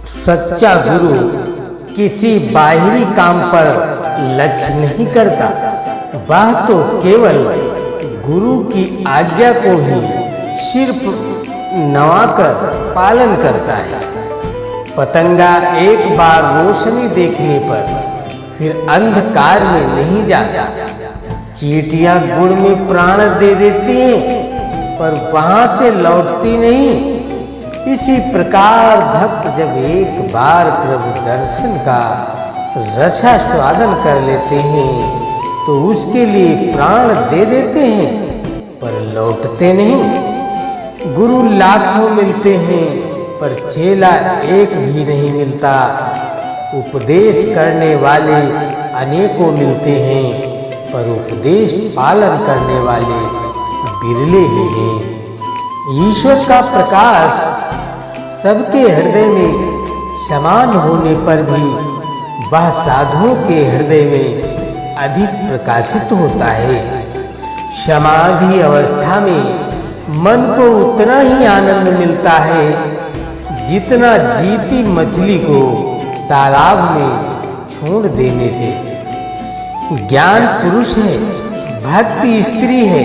सच्चा गुरु किसी बाहरी काम पर लक्ष्य नहीं करता, वह तो केवल गुरु की आज्ञा को ही सिर्फ नवाकर पालन करता है। पतंगा एक बार रोशनी देखने पर फिर अंधकार में नहीं जाता। चींटियां गुड़ में प्राण दे देती हैं पर वहां से लौटती नहीं। इसी प्रकार भक्त जब एक बार प्रभु दर्शन का रसास्वादन कर लेते हैं तो उसके लिए प्राण दे देते हैं पर लौटते नहीं। गुरु लाखों मिलते हैं पर चेला एक भी नहीं मिलता। उपदेश करने वाले अनेकों मिलते हैं पर उपदेश पालन करने वाले बिरले ही हैं। ईश्वर का प्रकाश सबके हृदय में समान होने पर भी वह साधुओं के हृदय में अधिक प्रकाशित होता है। समाधि अवस्था में मन को उतना ही आनंद मिलता है जितना जीती मछली को तालाब में छोड़ देने से। ज्ञान पुरुष है, भक्ति स्त्री है।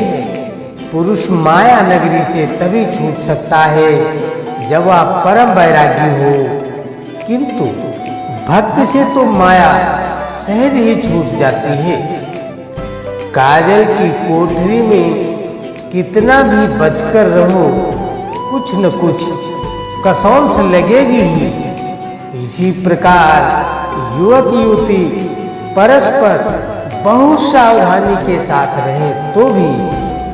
पुरुष माया नगरी से तभी छूट सकता है जब वह परम वैरागी हो, किंतु भक्त से तो माया सहज ही छूट जाती है। काजल की कोठरी में कितना भी बचकर रहो, कुछ न कुछ कसौंस लगेगी ही। इसी प्रकार युवक युवती परस्पर बहुत सावधानी के साथ रहे तो भी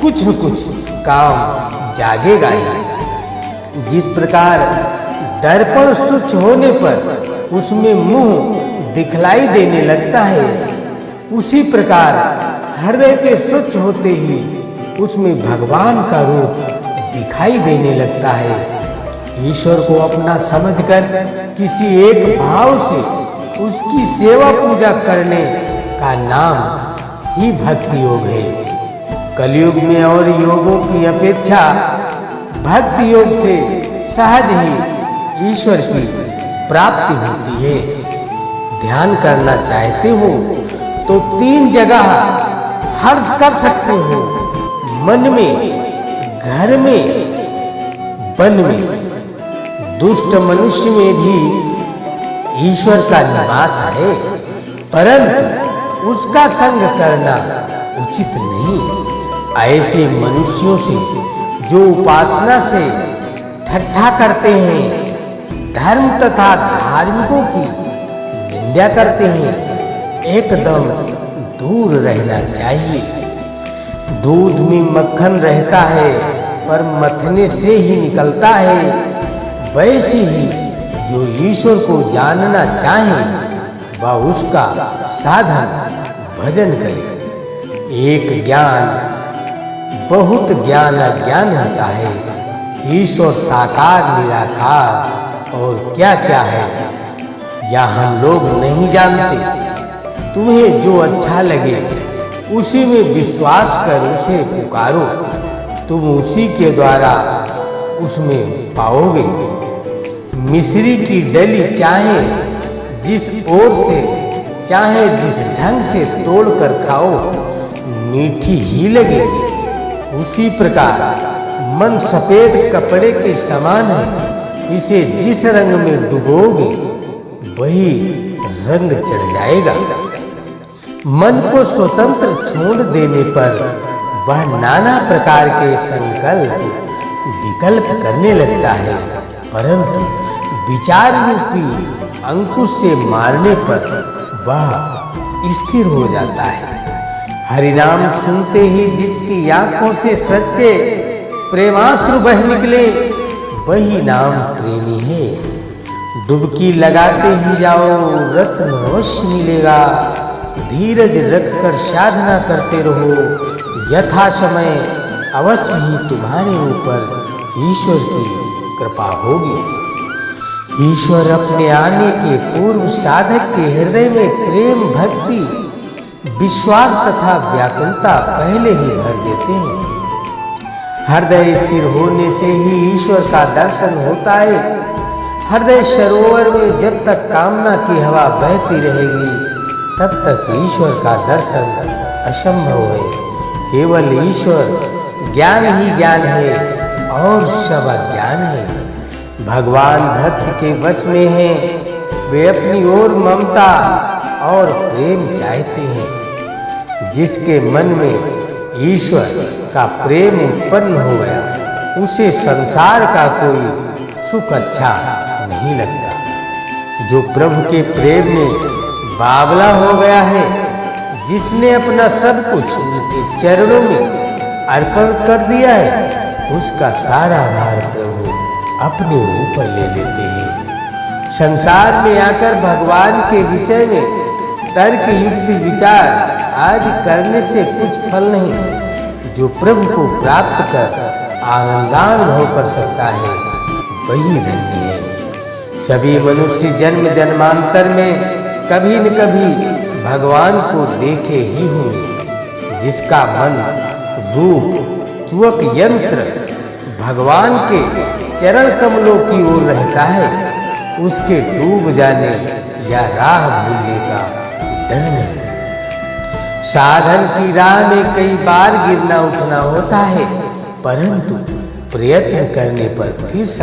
कुछ न कुछ काम जागेगा ही। जिस प्रकार दर्पण स्वच्छ होने पर उसमें मुंह दिखलाई देने लगता है, उसी प्रकार हृदय के स्वच्छ होते ही उसमें भगवान का रूप दिखाई देने लगता है। ईश्वर को अपना समझकर किसी एक भाव से उसकी सेवा पूजा करने का नाम ही भक्ति योग है। कलयुग में और योगों की अपेक्षा भक्ति योग से सहज ही ईश्वर की प्राप्ति होती है। ध्यान करना चाहते हो तो 3 जगह हर्ष कर सकते हो, मन में, घर में, वन में। दुष्ट मनुष्य में भी ईश्वर का निवास है, परंतु उसका संग करना उचित नहीं। ऐसे मनुष्यों से जो उपासना से ठट्ठा करते हैं, धर्म तथा धार्मिकों की निंदा करते हैं, एकदम दूर रहना चाहिए। दूध में मक्खन रहता है पर मथने से ही निकलता है, वैसे ही जो ईश्वर को जानना चाहे वह उसका साधन भजन करे। एक ज्ञान बहुत ज्ञान अज्ञान होता है। ईश्वर साकार निराकार और क्या क्या है या हम लोग नहीं जानते। तुम्हें जो अच्छा लगे उसी में विश्वास कर उसे पुकारो, तुम उसी के द्वारा उसमें पाओगे। मिश्री की डली चाहे जिस ओर से चाहे जिस ढंग से तोड़ कर खाओ मीठी ही लगेगी। उसी प्रकार मन सफेद कपड़े के समान है, इसे जिस रंग में डुबोगे वही रंग चढ़ जाएगा। मन को स्वतंत्र छोड़ देने पर वह नाना प्रकार के संकल्प विकल्प करने लगता है, परंतु विचार रूपी अंकुश से मारने पर वह स्थिर हो जाता है। हरिनाम सुनते ही जिसकी आंखों से सच्चे प्रेमास्त्र बह निकले वही नाम प्रेमी है। डुबकी लगाते ही जाओ, रत्न अवश्य मिलेगा। धीरज रखकर साधना करते रहो, यथा समय अवश्य ही तुम्हारे ऊपर ईश्वर की कृपा होगी। ईश्वर अपने आने के पूर्व साधक के हृदय में प्रेम, भक्ति, विश्वास तथा व्याकुलता पहले ही भर देते हैं। हृदय स्थिर होने से ही ईश्वर का दर्शन होता है। हृदय सरोवर में जब तक कामना की हवा बहती रहेगी तब तक ईश्वर का दर्शन असंभव है। केवल ईश्वर ज्ञान ही ज्ञान है और सब अज्ञान है। भगवान भक्त के वश में है, वे अपनी ओर ममता और प्रेम चाहते हैं। जिसके मन में ईश्वर का प्रेम उत्पन्न हो गया उसे संसार का कोई सुख अच्छा नहीं लगता। जो प्रभु के प्रेम में बावला हो गया है, जिसने अपना सब कुछ उनके चरणों में अर्पण कर दिया है, उसका सारा भार प्रभु अपने ऊपर ले लेते हैं। संसार में आकर भगवान के विषय में तर्क युक्ति विचार आदि करने से कुछ फल नहीं। जो प्रभु को प्राप्त कर आनंदानुभव कर सकता है वही धन्य है। सभी मनुष्य जन्म जन्मांतर में कभी न कभी भगवान को देखे ही होंगे। जिसका मन रूप चुवक यंत्र भगवान के चरण कमलों की ओर रहता है, उसके डूब जाने या राह भूलने का डर नहीं। साधन की राह में कई बार गिरना उठना होता है, परंतु प्रयत्न करने पर फिर